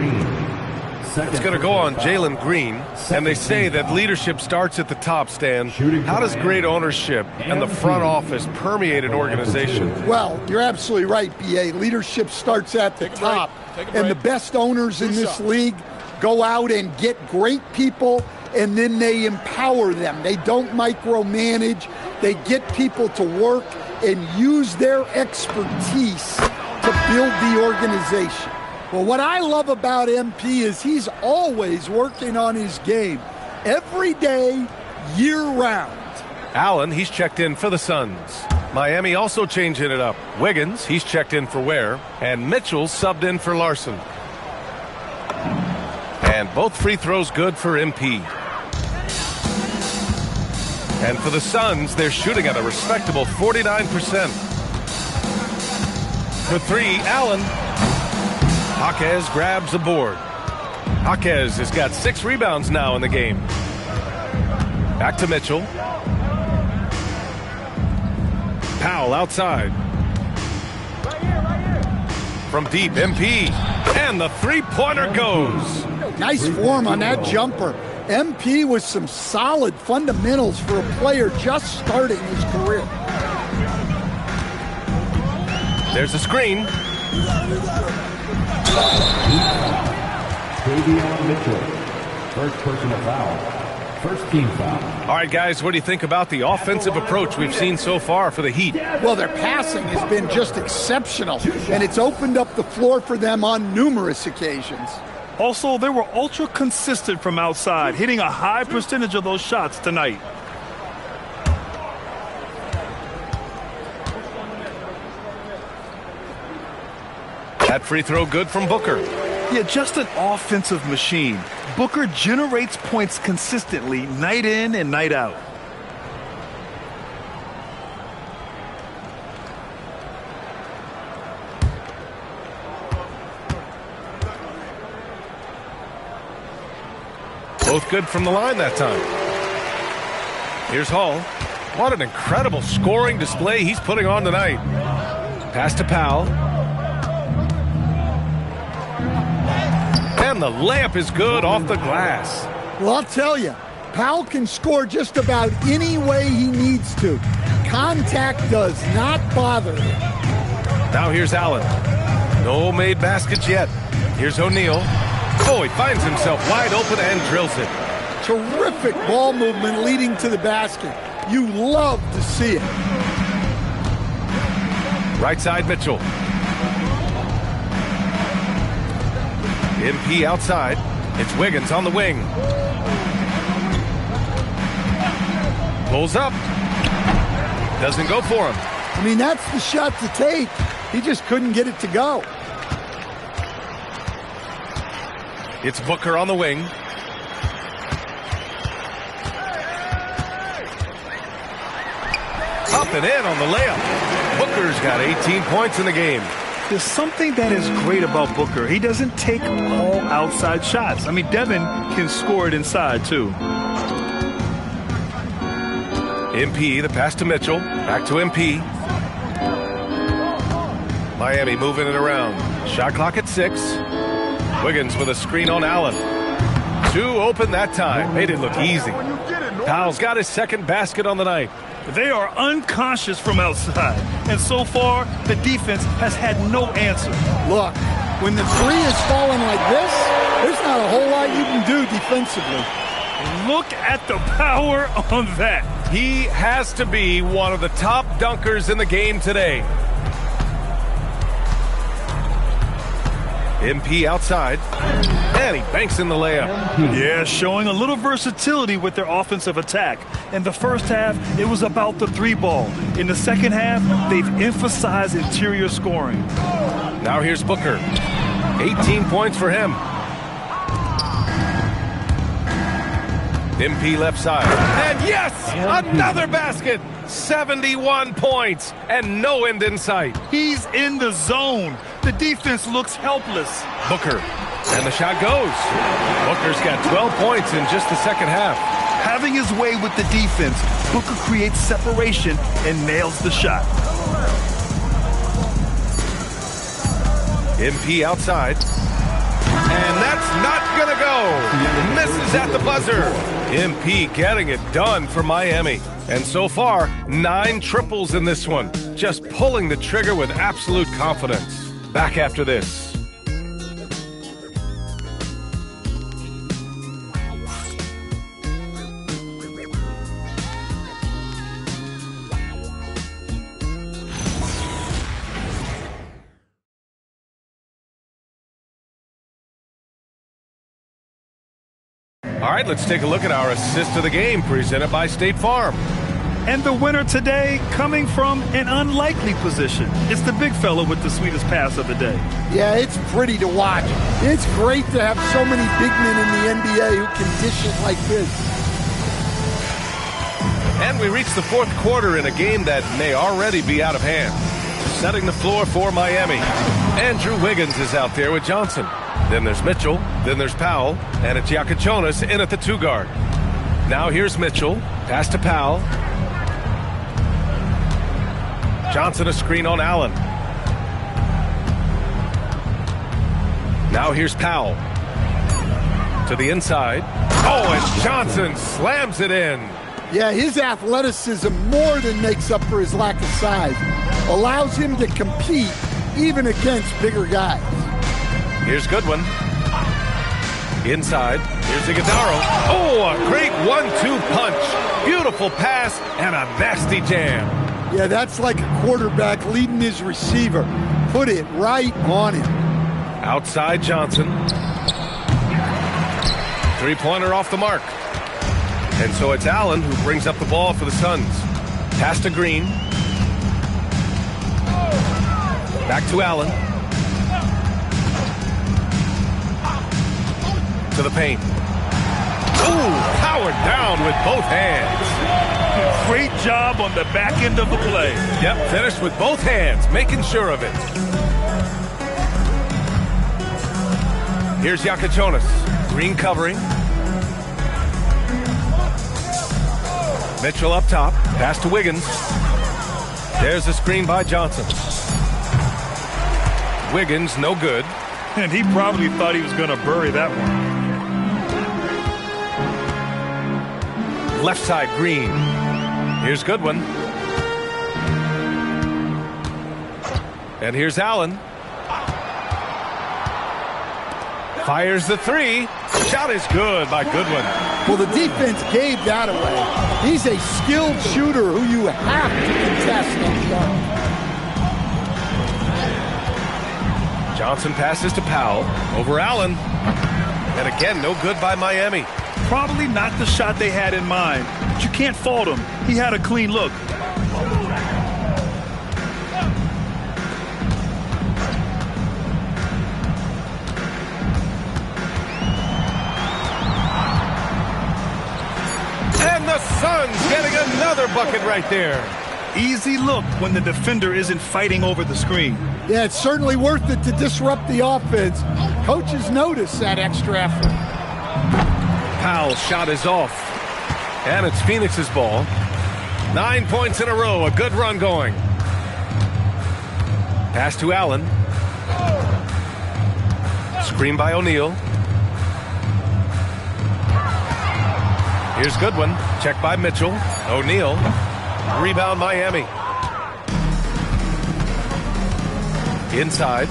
A: It's going to go on Jalen Green, and they say that leadership starts at the top, Stan. How does great ownership and the front office permeate an organization?
C: Well, you're absolutely right, B.A. Leadership starts at the top, and the best owners in this league, go out and get great people, and then they empower them. They don't micromanage. They get people to work and use their expertise to build the organization. Well, what I love about MP is he's always working on his game, every day, year-round.
A: Allen, he's checked in for the Suns. Miami also changing it up. Wiggins, he's checked in for Ware. And Mitchell subbed in for Larson. And both free throws good for MP. And for the Suns, they're shooting at a respectable 49%. For three, Allen. Jaquez grabs the board. Jaquez has got 6 rebounds now in the game. Back to Mitchell. Powell outside. From deep, MP. And the three-pointer goes.
C: Nice form on that jumper. MP with some solid fundamentals for a player just starting his career.
A: There's a screen.
D: Davion Mitchell, first personal foul. First team foul.
A: All right, guys, what do you think about the offensive approach we've seen so far for the Heat?
C: Well, their passing has been just exceptional, and it's opened up the floor for them on numerous occasions.
B: Also, they were ultra consistent from outside, hitting a high percentage of those shots tonight.
A: That free throw good from Booker.
B: Yeah, just an offensive machine. Booker generates points consistently, night in and night out.
A: Both good from the line that time. Here's Hall. What an incredible scoring display he's putting on tonight. Pass to Powell. And the layup is good off the glass.
C: Well, I'll tell you, Powell can score just about any way he needs to. Contact does not bother him.
A: Now here's Allen. No made baskets yet. Here's O'Neal. Oh, he finds himself wide open and drills it.
C: Terrific ball movement leading to the basket. You love to see it.
A: Right side, Mitchell. MP outside. It's Wiggins on the wing. Pulls up. Doesn't go for him.
C: I mean, that's the shot to take. He just couldn't get it to go.
A: It's Booker on the wing. Up and in on the layup. Booker's got 18 points in the game.
B: There's something that is great about Booker. He doesn't take all outside shots. I mean, Devin can score it inside, too.
A: MP, the pass to Mitchell. Back to MP. Miami moving it around. Shot clock at 6. Wiggins with a screen on Allen. 2 open that time. Made it look easy. Powell's got his second basket on the night.
B: They are unconscious from outside, and so far, the defense has had no answer.
C: Look, when the three is falling like this, there's not a whole lot you can do defensively.
B: Look at the power on that.
A: He has to be one of the top dunkers in the game today. MP outside, and he banks in the layup.
B: Yeah, showing a little versatility with their offensive attack. In the first half, it was about the 3-ball. In the second half, they've emphasized interior scoring.
A: Now here's Booker. 18 points for him. MP left side. And yes, another basket. 71 points and no end in sight.
B: He's in the zone. The defense looks helpless.
A: Booker, and the shot goes. Booker's got 12 points in just the second half.
B: Having his way with the defense, Booker creates separation and nails the shot.
A: MP outside. And that's not going to go. Misses at the buzzer. MP getting it done for Miami. And so far, 9 triples in this one. Just pulling the trigger with absolute confidence. Back after this. All right, let's take a look at our assist of the game presented by State Farm.
B: And the winner today coming from an unlikely position. It's the big fella with the sweetest pass of the day.
C: Yeah, it's pretty to watch. It's great to have so many big men in the NBA who can dish it like this.
A: And we reach the fourth quarter in a game that may already be out of hand. Setting the floor for Miami. Andrew Wiggins is out there with Johnson. Then there's Mitchell. Then there's Powell. And it's Yakachonis in at the 2 guard. Now here's Mitchell. Pass to Powell. Johnson a screen on Allen. Now here's Powell. To the inside. Oh, and Johnson slams it in.
C: Yeah, his athleticism more than makes up for his lack of size. Allows him to compete even against bigger guys.
A: Here's Goodwin. Inside. Here's Iguodala. Oh, a great 1-2 punch. Beautiful pass and a nasty jam.
C: Yeah, that's like a quarterback leading his receiver. Put it right on him.
A: Outside Johnson. Three-pointer off the mark. And so it's Allen who brings up the ball for the Suns. Pass to Green. Back to Allen. To the paint. Ooh, powered down with both hands.
B: Great job on the back end of the play.
A: Yep, finished with both hands, making sure of it. Here's Yakachonis. Green covering. Mitchell up top. Pass to Wiggins. There's the screen by Johnson. Wiggins, no good.
B: And he probably thought he was going to bury that one.
A: Left side, Green. Here's Goodwin. And here's Allen. Fires the 3. Shot is good by Goodwin.
C: Well, the defense gave that away. He's a skilled shooter who you have to contest on the arc.
A: Johnson passes to Powell. Over Allen. And again, no good by Miami.
B: Probably not the shot they had in mind, but you can't fault him. He had a clean look.
A: And the Suns getting another bucket right there.
B: Easy look when the defender isn't fighting over the screen.
C: Yeah, it's certainly worth it to disrupt the offense. Coaches notice that extra effort.
A: Powell's shot is off. And it's Phoenix's ball. 9 points in a row. A good run going. Pass to Allen. Screen by O'Neal. Here's Goodwin. Check by Mitchell. O'Neal. Rebound Miami. Inside.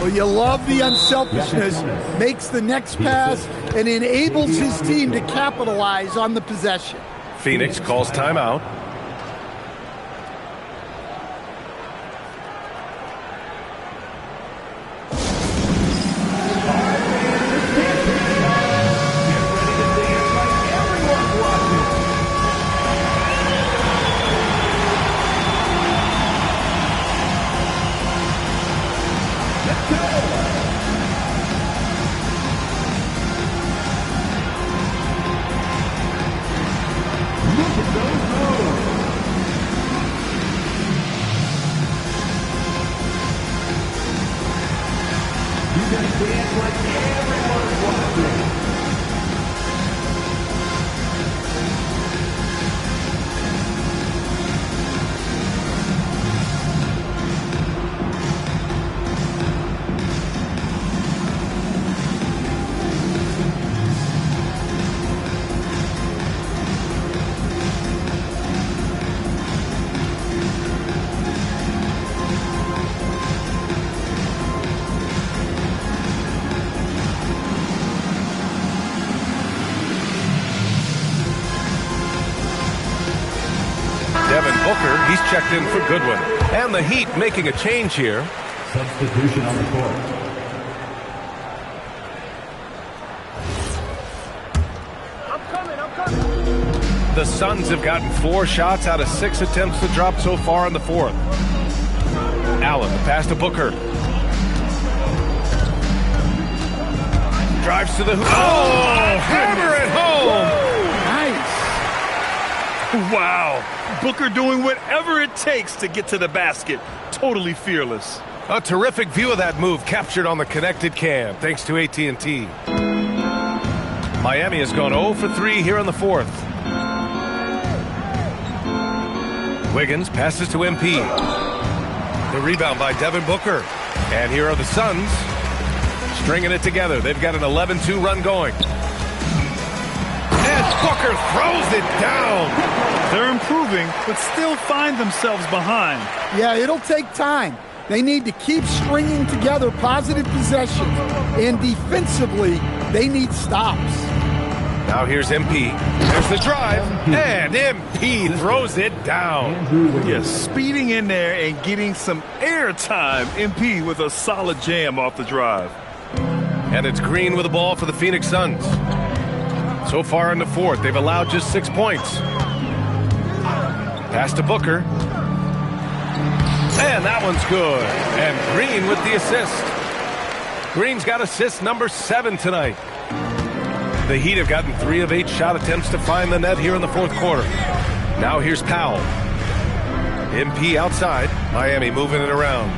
C: Well, you love the unselfishness. Makes the next pass and enables his team to capitalize on the possession.
A: Phoenix calls timeout. Booker, he's checked in for Goodwin. And the Heat making a change here.
D: Substitution on the court.
A: The Suns have gotten 4 shots out of 6 attempts to drop so far in the fourth. Allen, the pass to Booker. Drives to the hoop. Oh, hammer it home.
B: Nice. Wow. Booker doing whatever it takes to get to the basket. Totally fearless.
A: A terrific view of that move captured on the connected cam, thanks to AT&T. Miami has gone 0 for 3 here in the fourth. Wiggins passes to MP. The rebound by Devin Booker. And here are the Suns stringing it together. They've got an 11-2 run going. And Booker throws it down.
B: They're improving, but still find themselves behind.
C: Yeah, it'll take time. They need to keep stringing together positive possessions. And defensively, they need stops.
A: Now here's MP. There's the drive. And MP throws it down.
B: Yes, speeding in there and getting some air time. MP with a solid jam off the drive.
A: And it's Green with the ball for the Phoenix Suns. So far in the fourth, they've allowed just 6 points. Pass to Booker. And that one's good. And Green with the assist. Green's got assist number 7 tonight. The Heat have gotten 3 of 8 shot attempts to find the net here in the fourth quarter. Now here's Powell. MP outside. Miami moving it around.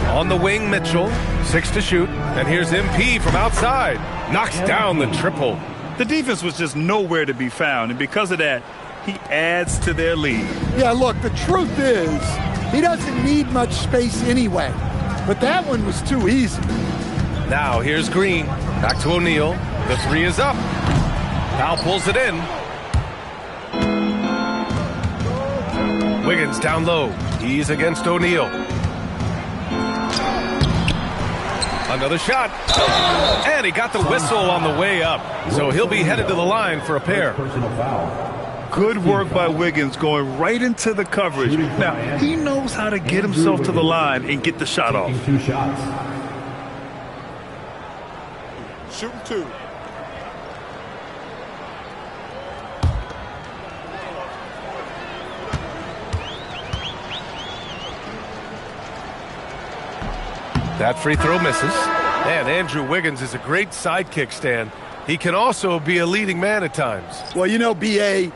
A: On the wing, Mitchell. 6 to shoot. And here's MP from outside. Knocks down the triple.
B: The defense was just nowhere to be found, and because of that, he adds to their lead.
C: Yeah, look, the truth is, he doesn't need much space anyway. But that one was too easy.
A: Now here's Green. Back to O'Neal. The 3 is up. Powell pulls it in. Wiggins down low. He's against O'Neal. Another shot. And he got the whistle on the way up. So he'll be headed to the line for a pair.
B: Good work by Wiggins going right into the coverage. Now, he knows how to get himself to the line and get the shot off.
D: 2 shots.
G: Shooting 2.
A: That free throw misses. And Andrew Wiggins is a great sidekick, Stan. He can also be a leading man at times.
C: Well, you know, B.A.,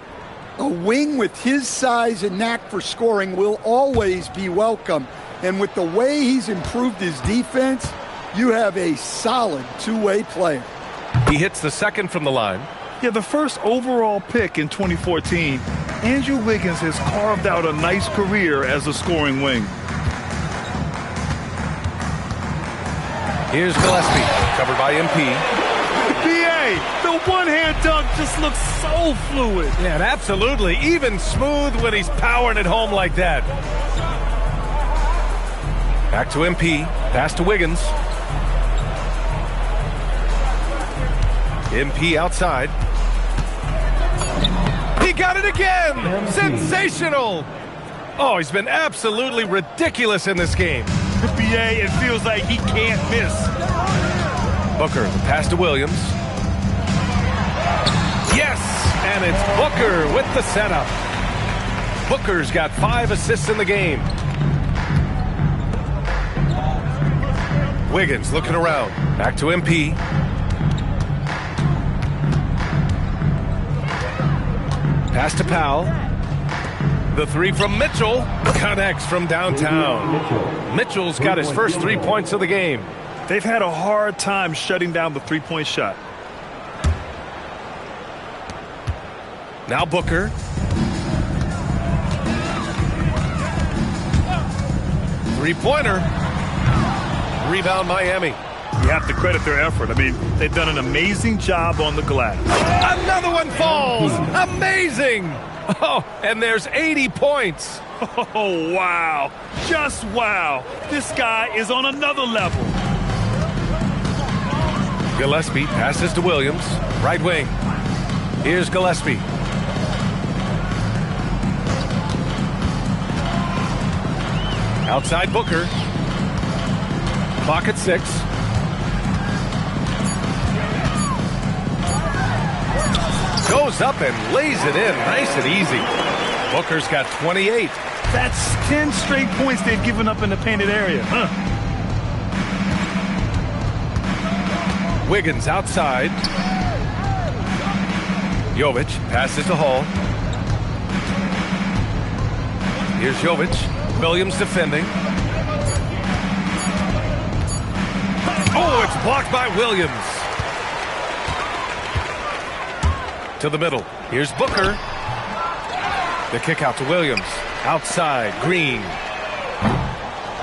C: a wing with his size and knack for scoring will always be welcome. And with the way he's improved his defense, you have a solid two-way player.
A: He hits the second from the line.
B: Yeah, the first overall pick in 2014, Andrew Wiggins has carved out a nice career as a scoring wing.
A: Here's Gillespie, covered by MP.
B: B.A., the one-hand dunk just looks so fluid.
A: Yeah, absolutely. Even smooth when he's powering it home like that. Back to MP. Pass to Wiggins. MP outside. He got it again! Sensational! Oh, he's been absolutely ridiculous in this game.
B: B.A., it feels like he can't miss.
A: Booker, the pass to Williams. Yes! And it's Booker with the setup. Booker's got 5 assists in the game. Wiggins looking around. Back to MP. Pass to Powell. The 3 from Mitchell. Connects from downtown. Mitchell's got his first 3 points of the game.
B: They've had a hard time shutting down the three-point shot.
A: Now Booker. Three-pointer. Rebound Miami.
B: You have to credit their effort. I mean, they've done an amazing job on the glass.
A: Another one falls. Amazing. Oh, and there's 80 points.
B: Oh, wow. Just wow. This guy is on another level.
A: Gillespie passes to Williams. Right wing. Here's Gillespie. Outside Booker. Clock at 6. goes up and lays it in nice and easy. Booker's got 28.
B: That's 10 straight points they've given up in the painted area.
A: Wiggins outside. Jovic passes to Hall. Here's Jovic. Williams defending. Oh, it's blocked by Williams. To the middle. Here's Booker. The kick out to Williams. Outside, Green.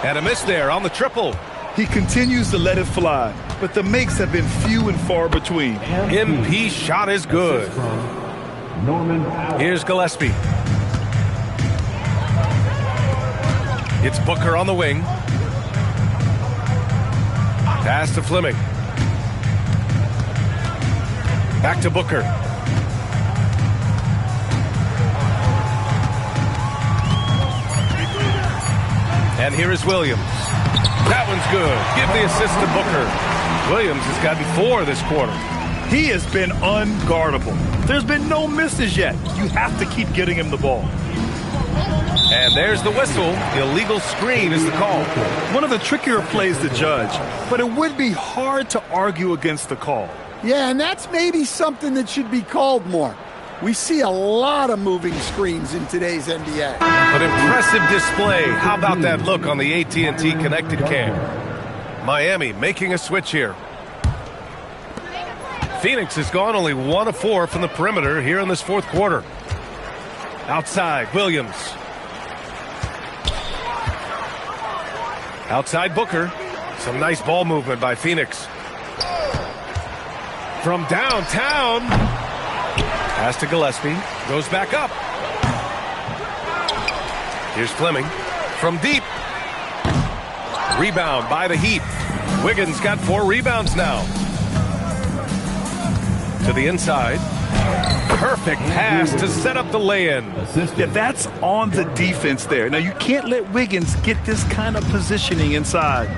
A: And a miss there on the triple.
B: He continues to let it fly, but the makes have been few and far between.
A: MP shot is good. Here's Gillespie. It's Booker on the wing. Pass to Fleming. Back to Booker. And here is Williams. That one's good. Give the assist to Booker. Williams has gotten 4 this quarter.
B: He has been unguardable. There's been no misses yet. You have to keep getting him the ball.
A: And there's the whistle. Illegal screen is the call.
B: One of the trickier plays to judge, but it would be hard to argue against the call.
C: Yeah, and that's maybe something that should be called more. We see a lot of moving screens in today's NBA.
A: An impressive display. How about that look on the AT&T Connected Cam? Miami making a switch here. Phoenix has gone only 1 of 4 from the perimeter here in this fourth quarter. Outside, Williams. Outside Booker. Some nice ball movement by Phoenix. From downtown. Pass to Gillespie. Goes back up. Here's Fleming. From deep. Rebound by the Heat. Wiggins got 4 rebounds now. To the inside. Perfect pass to set up the lay-in.
B: Yeah, that's on the defense there. Now, you can't let Wiggins get this kind of positioning inside.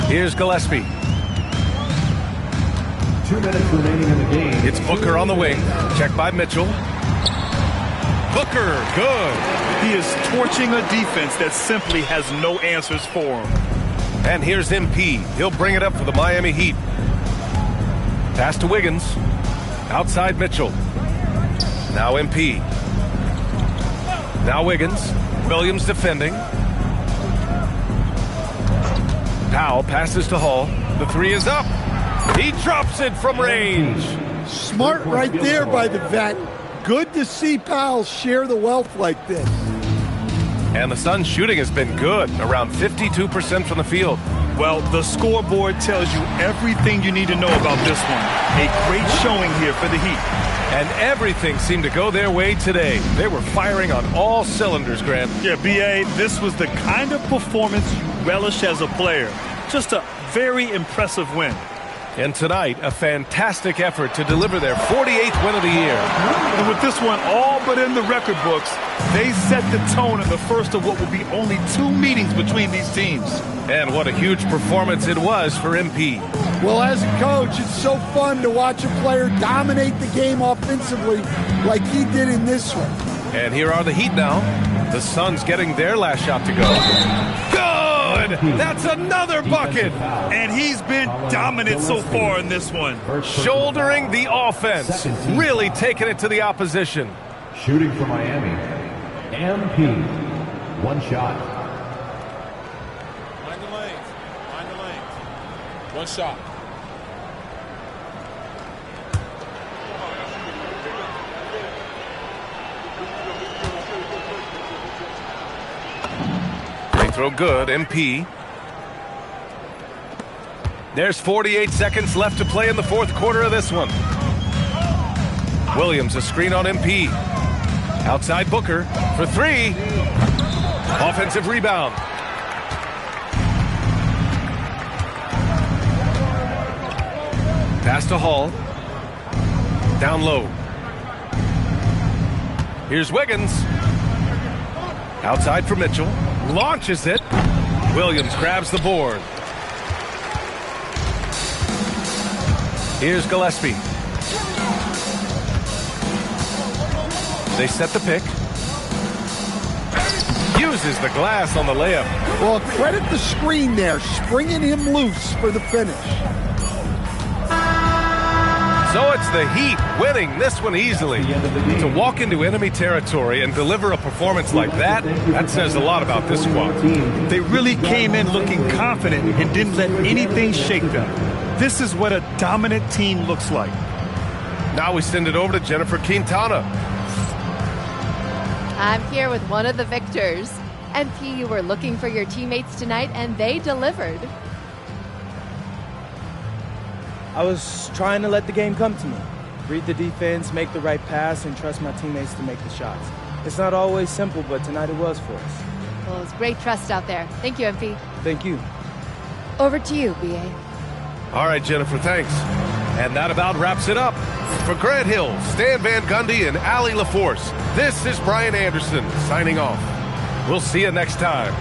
A: Here's Gillespie.
D: 2 minutes remaining in the game.
A: It's Booker on the wing. Checked by Mitchell. Booker, good.
B: He is torching a defense that simply has no answers for him.
A: And here's MP. He'll bring it up for the Miami Heat. Pass to Wiggins. Outside Mitchell. Now MP. Now Wiggins. Williams defending. Powell passes to Hall. The 3 is up. He drops it from range.
C: Smart right there by the vet. Good to see Powell share the wealth like this.
A: And the Suns' shooting has been good, around 52% from the field.
B: Well, the scoreboard tells you everything you need to know about this one. A great showing here for the Heat.
A: And everything seemed to go their way today. They were firing on all cylinders, Grant.
B: Yeah, B.A., this was the kind of performance you relish as a player. Just a very impressive win.
A: And tonight, a fantastic effort to deliver their 48th win of the year.
B: And with this one all but in the record books, they set the tone in the first of what will be only 2 meetings between these teams.
A: And what a huge performance it was for MP.
C: Well, as a coach, it's so fun to watch a player dominate the game offensively like he did in this one.
A: And here are the Heat now. The Suns getting their last shot to go. Good! That's another bucket!
B: And he's been dominant so far in this one.
A: Shouldering the offense. Really taking it to the opposition.
D: Shooting for Miami. MP. 1 shot.
I: Mind the lanes. Mind the lanes. 1 shot.
A: Free throw good, MP. There's 48 seconds left to play in the fourth quarter of this one. Williams, a screen on MP. Outside Booker for 3. Offensive rebound. Pass to Hall. Down low. Here's Wiggins. Outside for Mitchell. Launches it. Williams grabs the board. Here's Gillespie. They set the pick. Uses the glass on the layup.
C: Well, credit the screen there, springing him loose for the finish.
A: So it's the Heat winning this one easily. To walk into enemy territory and deliver a performance like that, that says a lot about this squad.
B: They really came in looking confident and didn't let anything shake them. This is what a dominant team looks like.
A: Now we send it over to Jennifer Quintana.
J: I'm here with one of the victors. MP, you were looking for your teammates tonight, and they delivered.
K: I was trying to let the game come to me. Read the defense, make the right pass, and trust my teammates to make the shots. It's not always simple, but tonight it was for us.
J: Well, it's great trust out there. Thank you, MP.
K: Thank you.
J: Over to you, BA.
A: All right, Jennifer, thanks. And that about wraps it up. For Grant Hill, Stan Van Gundy, and Allie LaForce, this is Brian Anderson signing off. We'll see you next time.